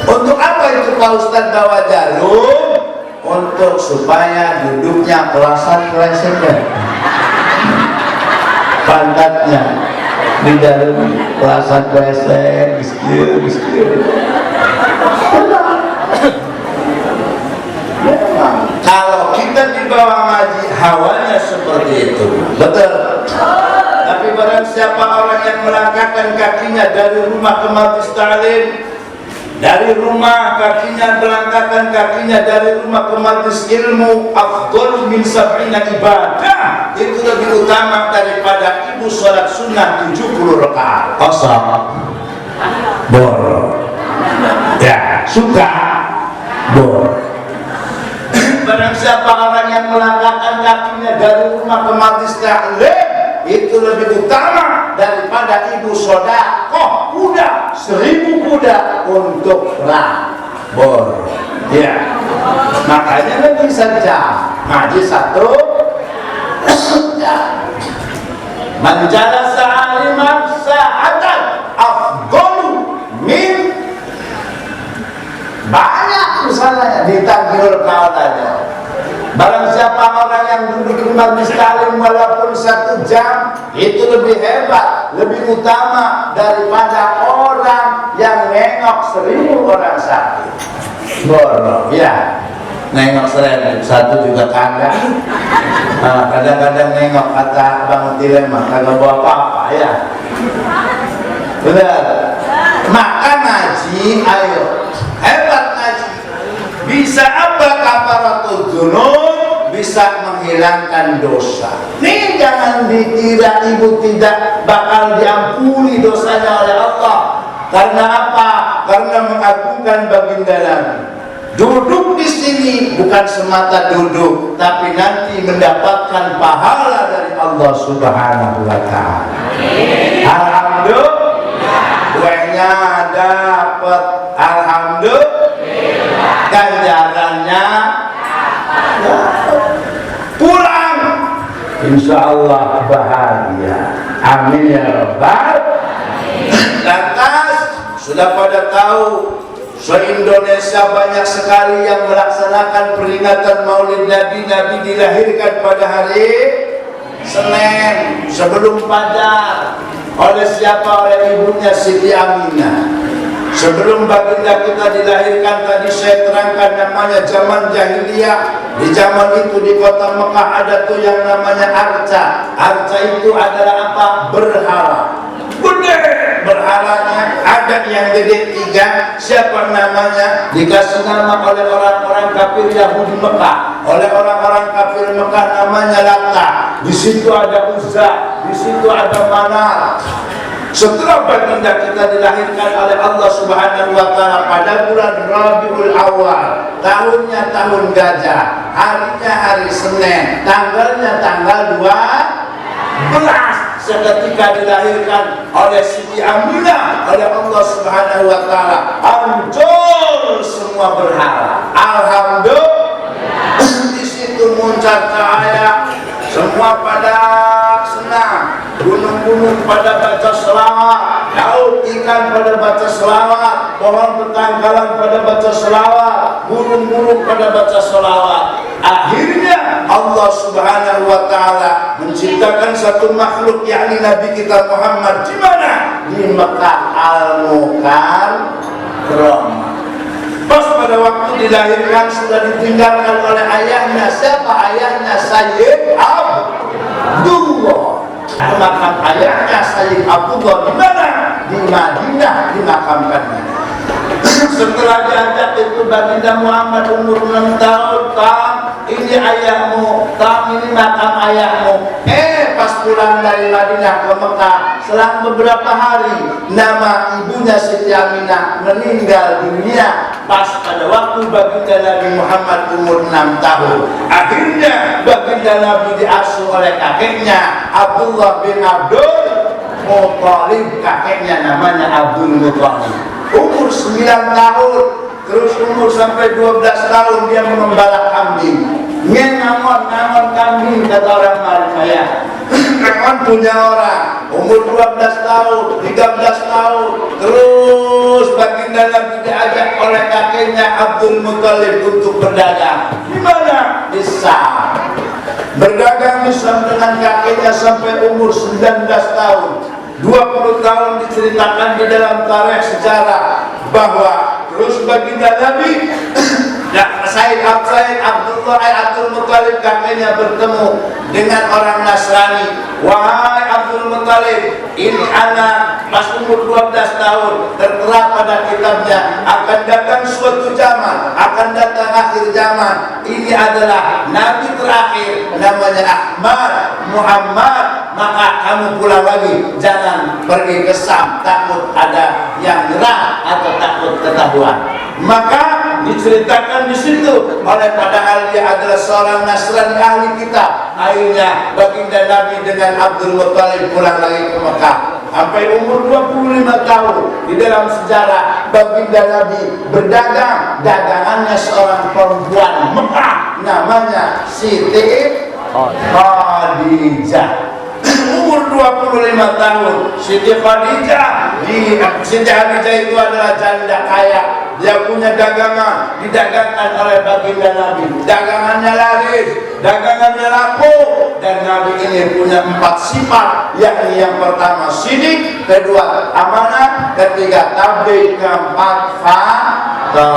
Untuk apa itu Pak Ustaz bawa jarum? Untuk supaya duduknya kelasan kelesekan, pantatnya di dalam kelasan kelesek, miskin. Kalau kita dibawa ngaji hawanya seperti itu, betul. Tapi barang siapa orang yang melangkahkan kakinya dari rumah ke majlis ta'lim, dari rumah kakinya melangkahkan kakinya dari rumah ke majlis ilmu, afdal min sab'ina ibadah, itu lebih utama daripada ibu sholat sunnah 70 rakaat. Kosong bor ya, suka bor. Barang siapa orang yang melangkahkan kakinya dari rumah ke majlis ta'lim, itu lebih utama daripada ibu sodakoh kuda 1000 kuda untuk bor. Ya, makanya lebih saja ngaji 1 jam. Menjala sa'aliman sa'atan afdalu min, banyak misalnya ditagihul kawannya. Barang siapa orang yang duduk di majlis ta'lim walaupun 1 jam, itu lebih hebat, lebih utama daripada orang yang nengok 1000 orang sakit. Borok, ya, nengok 1 juga kagak. Kadang-kadang nengok kata Bang Tilema kagak bawa apa-apa ya. Benar. Maka ngaji, ayo hebat ngaji. Bisa apa kafaratul dzunub? Bisa menghilangkan dosa. Nih jangan dikira ibu tidak bakal diampuni dosanya oleh Allah. Karena apa? Karena mengagungkan baginda Nabi. Duduk di sini bukan semata duduk, tapi nanti mendapatkan pahala dari Allah Subhanahu wa taala. Alhamdulillah. Kuenya dapat, alhamdulillah. Ganjarannya pulang, insya Allah bahagia. Amin ya Rabbal. Lantas sudah pada tahu, se-Indonesia banyak sekali yang melaksanakan peringatan Maulid Nabi. Nabi dilahirkan pada hari Senin sebelum Fajar. Oleh siapa? Oleh ibunya Siti Aminah. Sebelum baginda kita dilahirkan, tadi saya terangkan namanya zaman jahiliyah. Di zaman itu di kota Mekah ada tuh yang namanya arca. Arca itu adalah apa? Berhala. Gede berhalanya, ada yang gede 3. Siapa namanya? Dikasih nama oleh orang-orang kafir Yahudi Mekah. Oleh orang-orang kafir Mekah namanya Lata. Di situ ada Uzza, di situ ada Manat. Setelah baginda kita dilahirkan oleh Allah Subhanahu wa taala pada bulan Rabiul Awal, tahunnya tahun gajah, harinya hari Senin, tanggalnya tanggal 12, seketika dilahirkan oleh Siti Aminah oleh Allah Subhanahu wa taala, hancur semua berhala. Alhamdulillah. Di situ muncul cahaya, semua pada senang. Gunung-gunung pada baca selawat, laut ikan pada baca selawat, pohon petanggalan pada baca selawat, burung-burung pada baca selawat. Akhirnya Allah Subhanahu wa taala menciptakan satu makhluk, yakni Nabi kita Muhammad. Di mana? Di Mekah Al-Mukarramah. Pas pada waktu dilahirkan sudah ditinggalkan oleh ayahnya. Siapa ayahnya? Sayyid Abdullah. Makam ayahnya Sayyid Abdullah di mana? Di Madinah dimakamkannya. Setelah diajak itu baginda Muhammad umur 6 tahun, Tam, ini ayahmu, Tam, ini makam ayahmu. Pas pulang dari Madinah ke Mekah, selang beberapa hari, nama ibunya Siti Aminah meninggal dunia. pas pada waktu baginda Nabi Muhammad umur 6 tahun. Akhirnya baginda Nabi diasuh oleh kakeknya Abdullah bin Abdul Muthalib, kakeknya namanya Abdul Muthalib. Umur 9 tahun, terus umur sampai 12 tahun dia mengembala kambing. Ngamon kambing, kata orang Marifaya. Ngamon punya orang. Umur 12 tahun, 13 tahun, terus baginda Nabi diajak oleh kakeknya Abdul Muthalib untuk berdagang. Di mana? Di Syam. Berdagang di Syam dengan kakeknya sampai umur 19 tahun. 20 tahun diceritakan di dalam tarikh sejarah bahwa terus baginda Nabi Said Abdul Muthalib kakeknya bertemu dengan orang Nasrani. Wahai Abdul Muthalib, ini anak pas umur 12 tahun tertera pada kitabnya akan datang suatu zaman, akan datang akhir zaman. Ini adalah Nabi terakhir namanya Ahmad Muhammad. Maka kamu pulang lagi, jangan pergi ke Syam, takut ada yang nyerang atau takut ketahuan. Maka diceritakan di situ oleh padahal dia adalah seorang Nasrani ahli kitab. Akhirnya baginda Nabi dengan Abdul Muthalib pulang lagi ke Mekah sampai umur 25 tahun. Di dalam sejarah baginda Nabi berdagang, dagangannya seorang perempuan Mekah namanya Siti Khadijah. Umur 25 tahun Siti Khadijah. Siti Khadijah itu adalah janda kaya. Dia punya dagangan, didagangkan oleh baginda Nabi. Dagangannya laris, dagangannya laku. Dan Nabi ini punya 4 sifat, yakni yang pertama sidik, kedua amanah, ketiga tabligh, keempat fadl.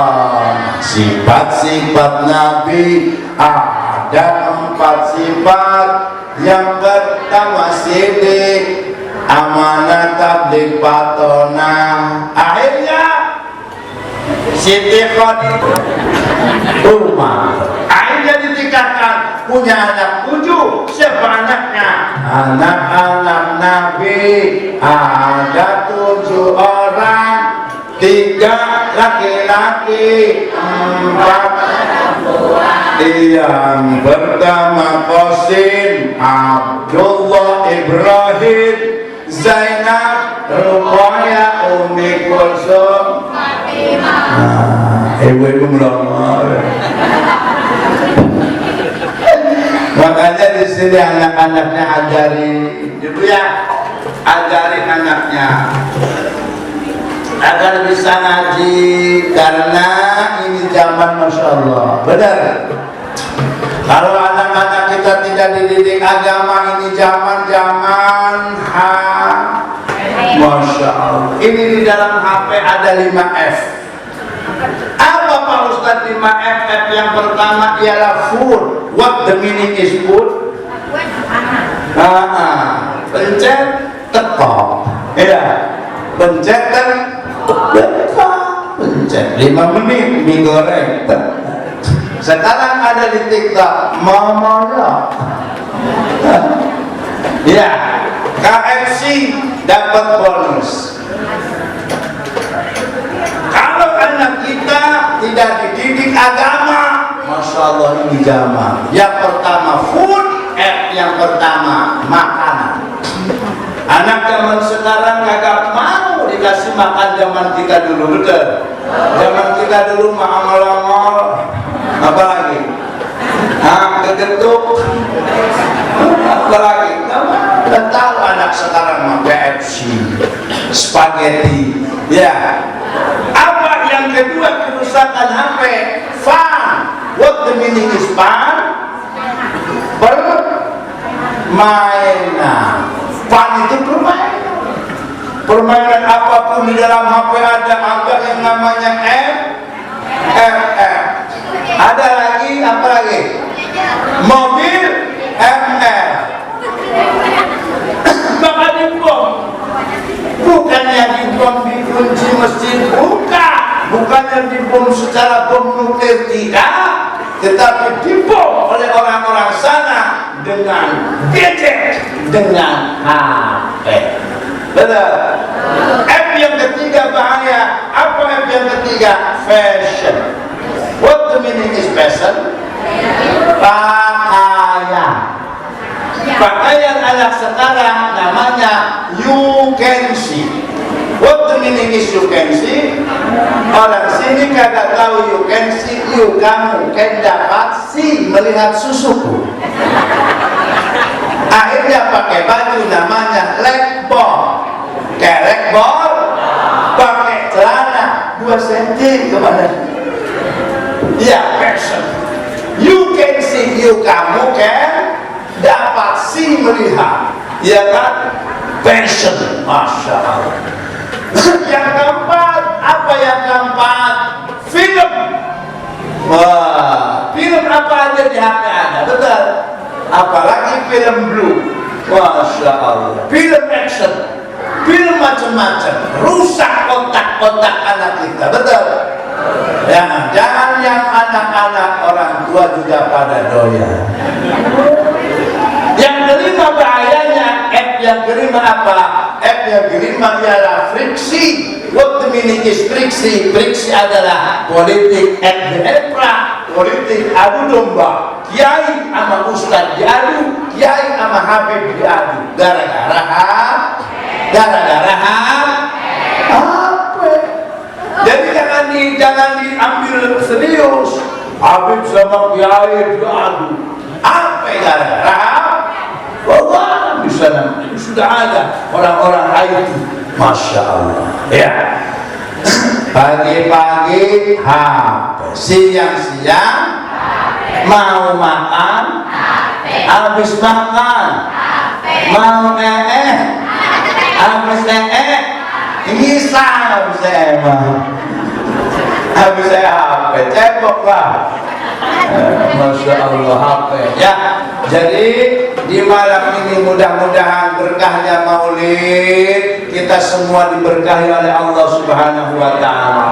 Sifat-sifat Nabi ada 4 sifat. Yang pertama sidik, amanah, tabligh, patona. Akhirnya Siti Khadijah rumah. Akhirnya ditingkatkan, punya anak 7. Siapa anaknya? Anak-anak Nabi ada 7 orang, 3 laki-laki, 4 yang pertama Qasim, Abdullah, Ibrahim, Zainab, Ruqayyah, Ummi Kulsum, ibu-ibu melongo. Makanya di sini anak-anaknya ajari, ibu ya, ajarin anaknya agar bisa ngaji, karena ini zaman Masya Allah. Benar. Kalau anak-anak kita tidak dididik agama, ini zaman-zaman Masya Allah. Ini di dalam HP ada 5F. Apa Pak Ustadz 5F? F yang pertama ialah food. What the meaning is food? Pencet tekok. Ya, pencet dan pencet 5 menit mie goreng. Sekarang ada di TikTok mamanya. Ya, KFC dapat bonus. Kalau anak kita tidak dididik agama, Masya Allah ini zaman. Yang pertama food, yang pertama makanan. Anak zaman sekarang kagak mau dikasih makan zaman kita dulu, betul? Zaman kita dulu mangol-mangol, apa lagi? Kegetuk, apa lagi? Nggak tahu anak sekarang mah KFC, spaghetti, ya. Apa yang kedua kerusakan HP? Fun. What the meaning is fun? Permainan. Fun itu permainan. Permainan apapun di dalam HP ada yang namanya FF. Ada lagi apa lagi? Mobil MF. Maka dibom. Bukannya dibom dikunci masjid, bukannya dibom secara bom nuklir, tidak, tetapi dibom oleh orang-orang sana dengan gadget, dengan HP. Betul. F yang ketiga bahaya. Apa F yang ketiga? ketiga, fashion. What the meaning is fashion? Pakaian. Pakaian anak sekarang namanya you can see. What the meaning is you can see? Orang sini kagak tahu you can see, kamu kan dapat see, melihat susuku. Akhirnya pakai baju namanya leg ball. Kerek ball, pakai celana 2 cm kemana? Ya, fashion. You can see, kamu kan dapat see, melihat. Ya kan? Fashion, Masya Allah. Yang keempat, apa yang keempat? Film. Wah, film apa aja di HP ada, betul? Apalagi film blue. Masya Allah. Film action, film macam-macam, rusak otak-otak anak kita, betul? Jangan yang anak-anak, orang tua juga pada doyan. Yang kelima bahayanya, yang kelima apa? Yang kelima ialah friksi. What the meaning is friksi? Friksi adalah politik politik adu domba. Kiai sama ustaz diadu, kiai sama habib diadu. Gara-gara apa? Jadi jangan diambil serius. Habib sama kiai diadu. Apa gara-gara? Bahwa di sana sudah ada orang-orang IT. Masya Allah. Ya. Pagi-pagi HP, siang-siang mau makan, habis makan mau habis ngisah saya habis saya HP, cebok lah. Masya Allah, HP ya. Jadi di malam ini mudah-mudahan berkahnya maulid kita semua diberkahi oleh Allah Subhanahu wa ta'ala.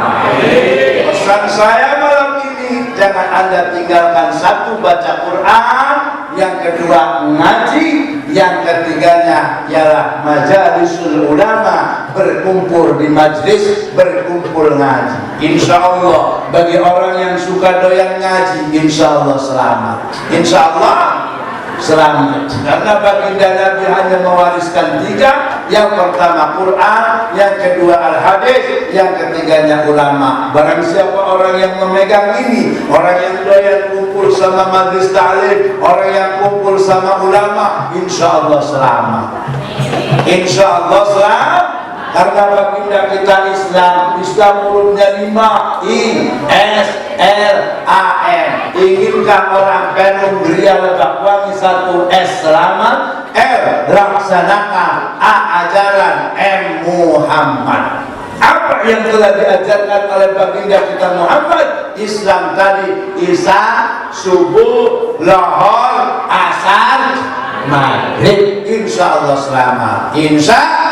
Pesan saya malam ini, jangan Anda tinggalkan satu, baca Quran, yang kedua ngaji, yang ketiganya ialah majalisul ulama, berkumpul di majlis, berkumpul ngaji. Insya Allah bagi orang yang suka doyan ngaji, insya Allah selamat. Insya Allah selamat, karena baginda Nabi hanya mewariskan 3. Yang pertama Quran, yang kedua Al-Hadis, yang ketiganya ulama. Barang siapa orang yang memegang ini, orang yang doyan kumpul sama majlis ta'lim, orang yang kumpul sama ulama, insya Allah selamat. Insya Allah selamat. Karena baginda kita Islam hurufnya 5, I-S-L-A-M. Inginkan orang penuh geria lebak wangi, 1 S selamat, L laksanakan, A ajaran, M Muhammad. Apa yang telah diajarkan oleh baginda kita Muhammad? Islam tadi Isya, subuh, lohor, asar, maghrib. Insya Allah selamat. Insya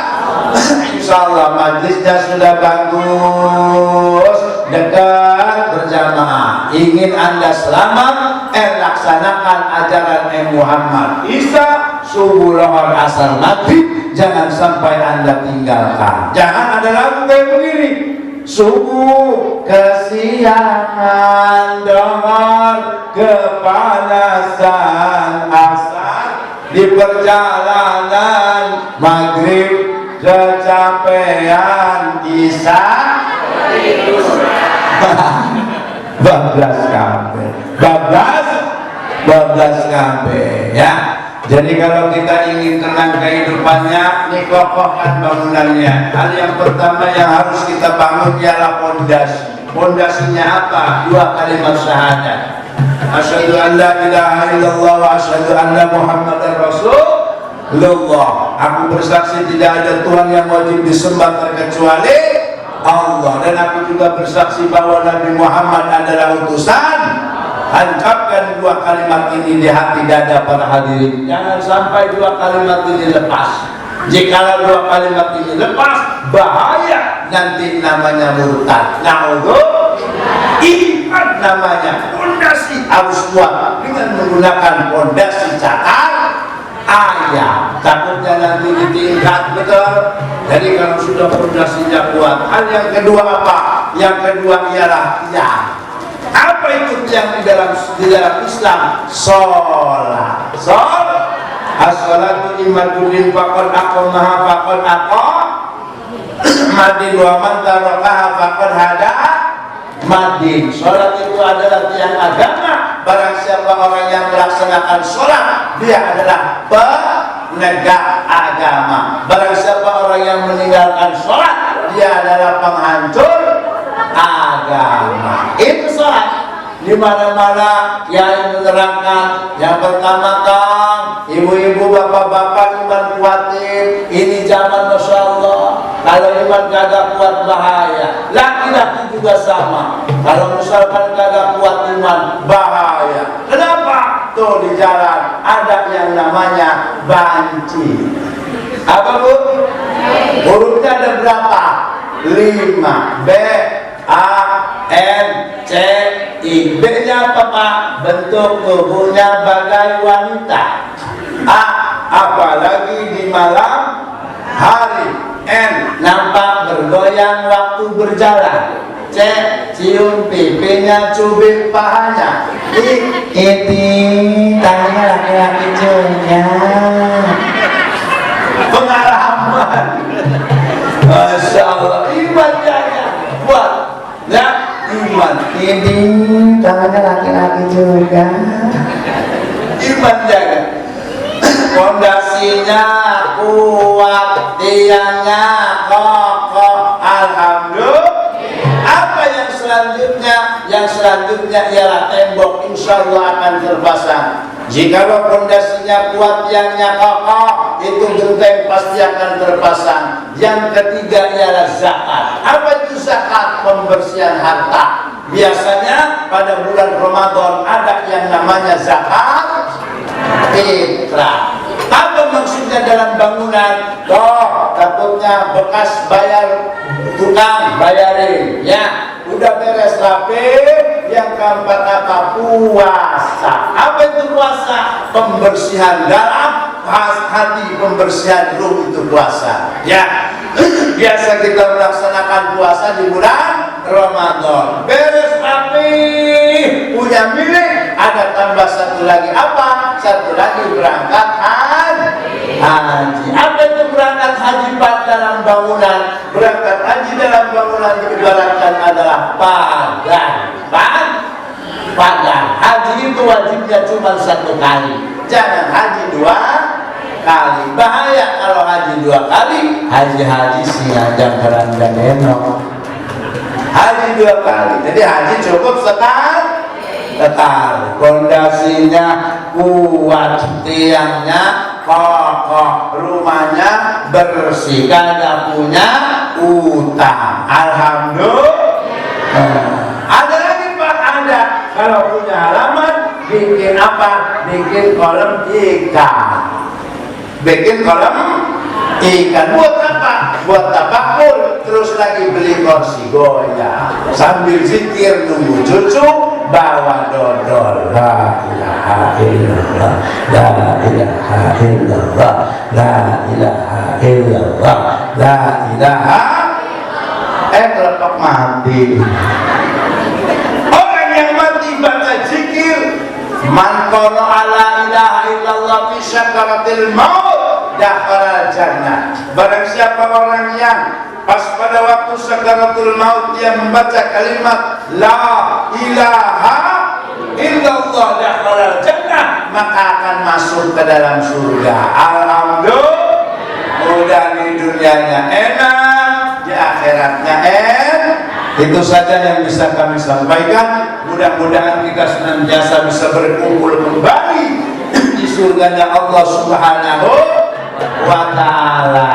Allah majlisnya sudah bagus, dekat, berjamaah. Ingin Anda selamat, laksanakan ajaran Muhammad. Isya, subuh, lohor, asar, maghrib, jangan sampai Anda tinggalkan. Jangan ada lagu kayak begini. Subuh kesiangan, lohor kepanasan, asar di perjalanan, maghrib kecapean, Isya bablas kabeh ya. Jadi kalau kita ingin tenang kehidupannya, kokohkan bangunannya. Hal yang pertama yang harus kita bangun ialah pondasi. Pondasinya apa? 2 kalimat syahadat. Asyhadu an la ilaha illallah wa asyhadu anna Muhammadar Rasulullah. Aku bersaksi tidak ada Tuhan yang wajib disembah terkecuali Allah, dan aku juga bersaksi bahwa Nabi Muhammad adalah utusan. Hancapkan 2 kalimat ini di hati dada para hadirin. Jangan sampai 2 kalimat ini lepas. Jika 2 kalimat ini lepas, bahaya, nanti namanya murtad. Na'udzubillah. Iman namanya, pondasi harus kuat dengan menggunakan pondasi cakar ayam. Takutnya nanti ditingkat, betul. Jadi kalau sudah pondasinya kuat. Hal yang kedua apa? Yang kedua ialah tiang. Apa itu tiang di dalam Islam? Sholat. As-salatu imaduddin faqad aqamaha faqad madin wa man tarakaha faqad hada madin. Sholat itu adalah tiang agama. Barang siapa orang yang melaksanakan sholat, dia adalah penegak agama. Barang siapa orang yang meninggalkan sholat, dia adalah penghancur agama. Itu sholat. Di mana-mana yang menerangkan, yang pertama Kang, ibu-ibu, bapak-bapak, iman kuatin. Ini zaman Masya Allah. Kalau iman kagak kuat bahaya. Laki-laki juga sama. Kalau misalkan kagak kuat iman bahaya. Kenapa? Tuh di jalan ada yang namanya banci. Apa Bu? Hurufnya ada berapa? 5. B, A, N, C, I. B-nya apa Pak? Bentuk tubuhnya bagai wanita. A, apalagi di malam hari. N, nampak bergoyang waktu berjalan. C, cium pipinya, cubit pahanya. I, itu tanya laki-laki cunya. Pengalaman. Masya Allah, iman jaga buat ya iman ini tangannya laki-laki juga. Iman jaga, fondasinya kuat, tiangnya kokoh. Alhamdulillah. Apa yang selanjutnya? Yang selanjutnya ialah tembok, insya Allah akan terpasang. Jikalau fondasinya kuat, tiangnya kokoh, itu genteng pasti akan terpasang. Yang ketiga ialah zakat. Apa itu zakat? Pembersihan harta. Biasanya pada bulan Ramadan ada yang namanya zakat fitrah. Apa maksudnya dalam bangunan? Toh takutnya bekas bayar tukang, bayarin ya. Udah beres rapi. Yang keempat apa? Puasa. Apa itu puasa? Pembersihan dalam hati, pembersihan ruh, itu puasa ya. Biasa kita melaksanakan puasa di bulan Ramadan. Beres rapi, punya milik, ada tambah satu lagi apa? Satu lagi berangkat haji. Apa itu berangkat haji Pak dalam bangunan? Berangkat haji dalam bangunan diibaratkan adalah padang. Haji itu wajibnya cuma 1 kali. Jangan haji 2 kali. Bahaya kalau haji 2 kali. Haji siaga keranda neno. Haji 2 kali. Jadi haji cukup sekali. Fondasinya kuat, tiangnya kokoh, rumahnya bersih, kagak punya utang. Alhamdulillah. Ada lagi Pak, ada. Kalau punya halaman, bikin apa? Bikin kolam ikan. Bikin kolam ikan. Buat apa? Buat tabakur. Terus lagi beli kursi goyang. Sambil zikir nunggu cucu, bawa dodol. La ilaha illallah, la ilaha illallah, la ilaha illallah, la ilaha. Kelepek mati. Orang yang mati baca zikir, man qala ala ilaha illallah fi syakaratil maut dakhala jannah. Barang siapa orang yang pas pada waktu sakaratul maut dia membaca kalimat la ilaha illallah dakhala jannah, maka akan masuk ke dalam surga. Alhamdulillah. Mudah di dunianya enak, di akhiratnya enak. Itu saja yang bisa kami sampaikan. Mudah-mudahan kita senantiasa bisa berkumpul kembali di surganya Allah Subhanahu wa ta'ala.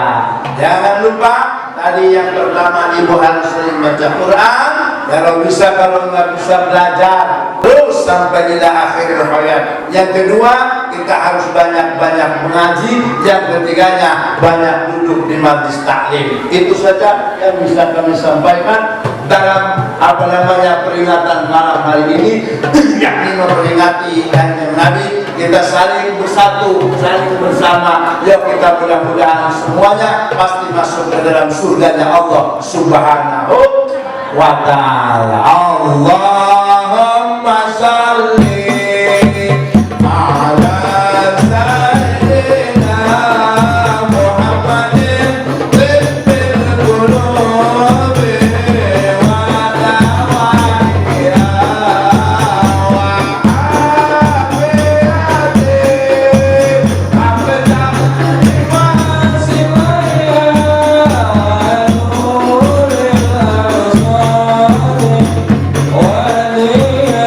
Jangan lupa tadi yang pertama Ibu harus sering baca Quran. Kalau bisa, kalau nggak bisa belajar terus sampai ila akhir hayat. Yang kedua, kita harus banyak-banyak mengaji. Yang ketiganya, banyak duduk di majlis taklim. Itu saja yang bisa kami sampaikan dalam peringatan malam hari ini, yakni memperingati Kanjeng Nabi. Kita saling bersatu, saling bersama. Yuk kita mudah-mudahan semuanya pasti masuk ke dalam surganya Allah Subhanahu wa ta'ala. Allahumma shalli ala sayyidina Muhammadin tibbil qulubi wa dawaiha wa afiyati abdan wa silaya wa nuril absari wa liyaiha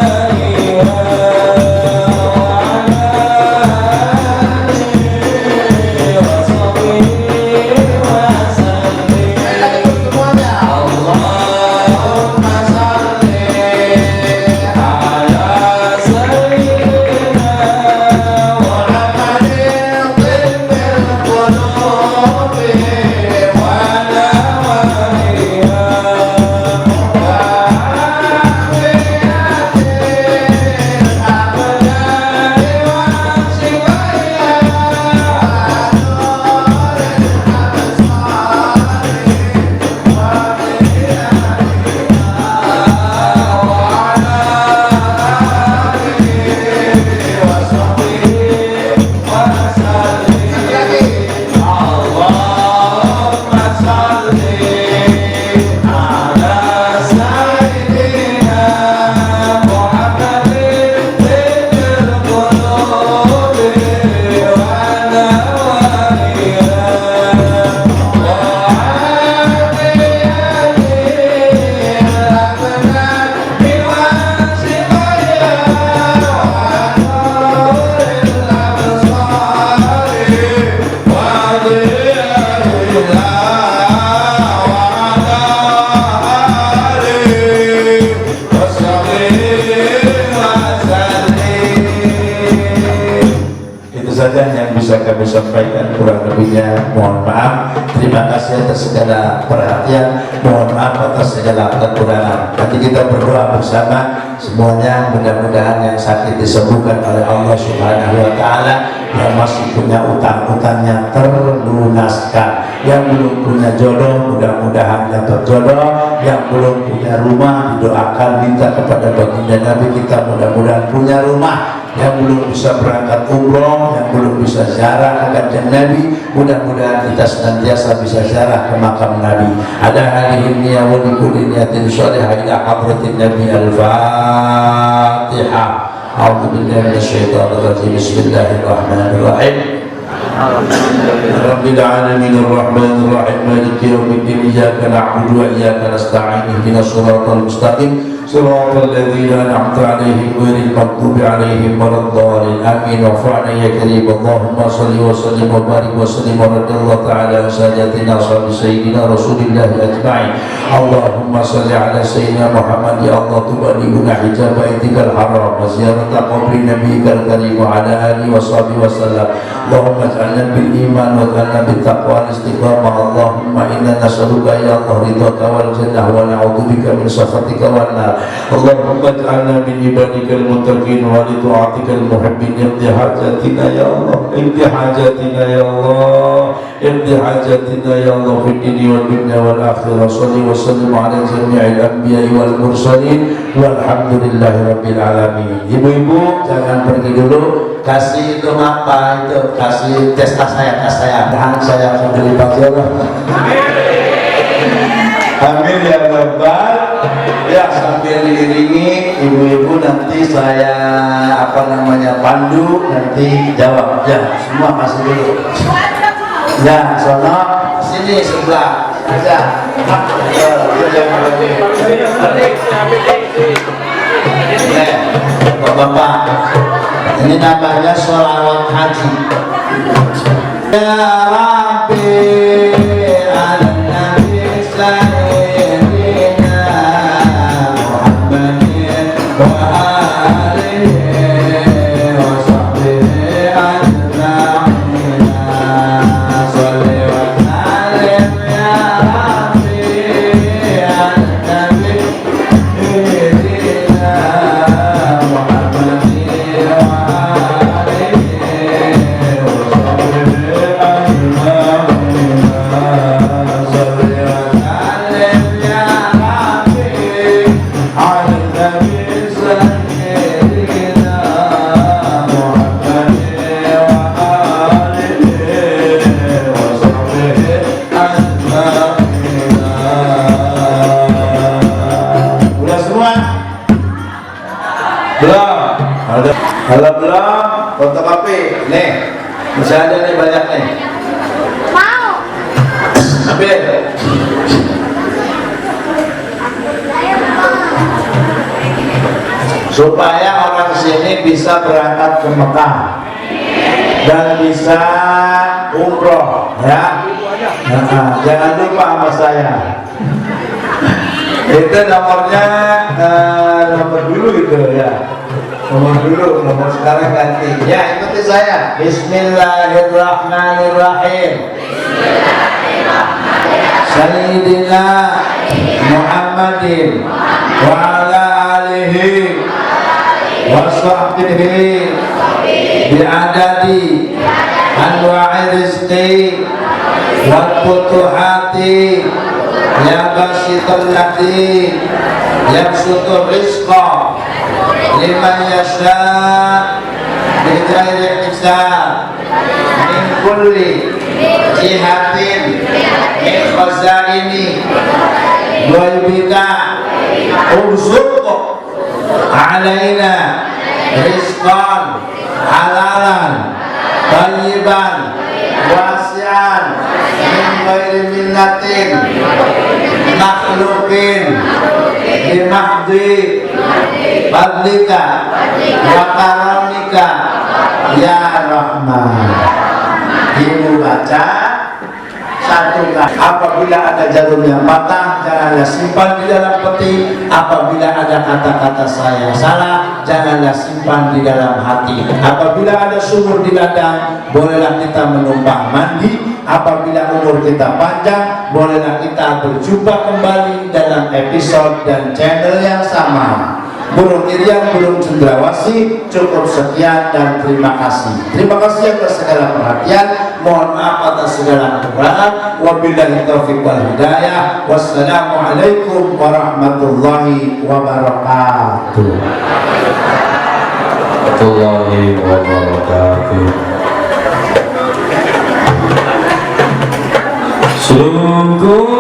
saja yang bisa kami sampaikan, kurang lebihnya mohon maaf. Terima kasih atas segala perhatian, mohon maaf atas segala kekurangan. Nanti kita berdoa bersama semuanya, mudah-mudahan yang sakit disembuhkan oleh Allah Subhanahu wa Ta'ala, yang masih punya utang-utangnya terlunaskan, yang belum punya jodoh mudah-mudahan dapat jodoh, yang belum punya rumah didoakan, minta kepada baginda Nabi kita mudah-mudahan punya rumah, yang belum bisa berangkat umroh, yang belum bisa ziarah ke kanjeng Nabi, mudah-mudahan kita senantiasa bisa ziarah ke makam Nabi. Ada hadirin ya wa likulli niyatin shalihah ila hadratin Nabi. Al-Fatihah. A'udzu billahi minasyaitonir rajim. Bismillahirrahmanirrahim. Rabbil alamin arrahmanir rahim maliki yaumiddin iyyaka na'budu wa iyyaka nasta'in ihdinas siratal mustaqim siratal ladzina an'amta 'alaihim ghairil maghdubi 'alaihim waladdallin amin. Wa'fu 'anna ya karim. Allahumma shalli wa sallim wa barik wa sallim wa radiyallahu ta'ala an sayyidatina sayyidina rasulillah ajma'in. Allahumma shalli 'ala sayyidina Muhammad. Ya Allah, tuballighuna hijab baitikal haram wa ziyarata qabri nabiyyikal karim wa 'ala alihi wa sahbihi wa sallam. Allahumma ij'alna bil iman wa ij'alna bit taqwa wal istiqamah. Allahumma inna nas'aluka ya Allah ridhaka wal jannah wa na'udzubika min sakhatika wan nar. Allahumma ij'alna min ibadikal muttaqin wa li ta'atikal muhibbin. Iqdi hajatina ya Allah, iqdi hajatina ya Allah, iqdi hajatina ya Allah fid dunya wal dunya wal akhirah. Shalli wa sallim ala jami'il anbiya'i wal mursalin walhamdulillahi rabbil alamin. Ibu-ibu jangan pergi dulu, kasih itu apa itu, kasih tes tas saya dan saya akan beli baju. Amin ya rabbal. Ya, sambil diiringi ibu-ibu nanti saya pandu, nanti jawab ya, semua kasih dulu ya, sono sini sebelah aja. Bapak, ini namanya sholawat haji. Ya Rabbi ala nabi sayyidina Muhammadin wa alihi wa sahbihi ajma'in. Sholli wa sallim ya Rabbi ala nabi sayyidina Muhammadin wa alihi wa sahbihi ajma'in. Kalau belum, fotokopi. Nih, masih ada nih banyak nih. Mau. Ambil. Supaya orang sini bisa berangkat ke Mekah dan bisa umroh, ya. Nah, jangan lupa sama saya. Itu nomornya nomor dulu itu ya. Nomor sekarang ganti. Ya, ikuti saya. Bismillahirrahmanirrahim. Sayyidina Muhammadin wa ala alihi wa sahbihi bi'adadi anwa'i rizqi wal futuhati ya basitul ladhi yabsutur rizqa liman yasha bighairi hisab min kulli jihatin min khazaini ghaibika urzuq alaina rizqan halalan thayyiban wasi'an min ghairi minnatin makhluqin bimahdi fadlika wa karamika ya Rahman. Ibu baca satu kali. Apabila ada jalurnya patah, janganlah simpan di dalam peti. Apabila ada kata-kata saya salah, janganlah simpan di dalam hati. Apabila ada sumur di ladang, bolehlah kita menumpang mandi. Apabila umur kita panjang, bolehlah kita berjumpa kembali dalam episode dan channel yang sama. Burung Irian, burung cendrawasih, cukup sekian dan terima kasih. Terima kasih atas segala perhatian. Mohon maaf atas segala kekurangan. Wabillahi taufiq wal hidayah. Wassalamualaikum warahmatullahi wabarakatuh. Warahmatullahi wabarakatuh. Sungguh